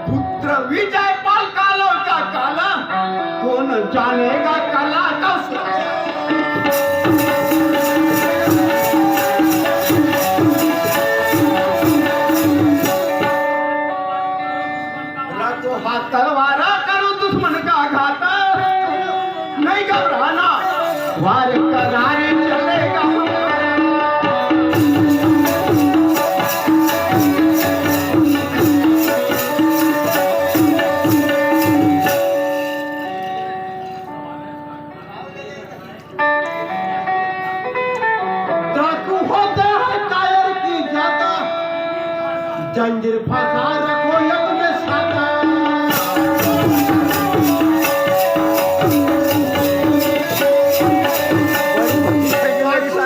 पुत्र विजय पाल कालो का काला कौन जानेगा काला का तो हाथ तलवारा करो दुश्मन का घात नहीं घबराना वार करारे चलेगा डाकू होते हैं कायर की जाता जंजीर फंसा रखो अपने साथ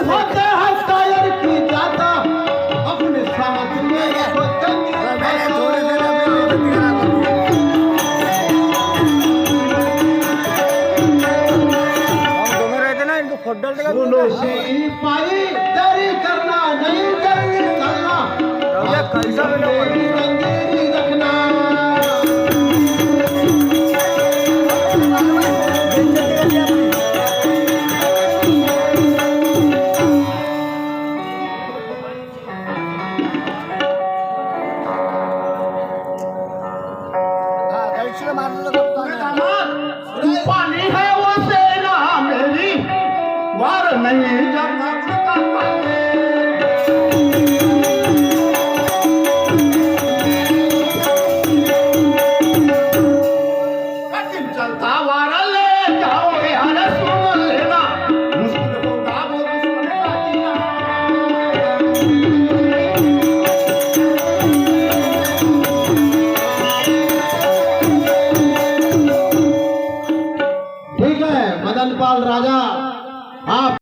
होते हैं कायर की जाता अपने साथ में रखो सुनो सिपाही देरी करना नहीं जल्दी चलना रंगीरी रखना मारलं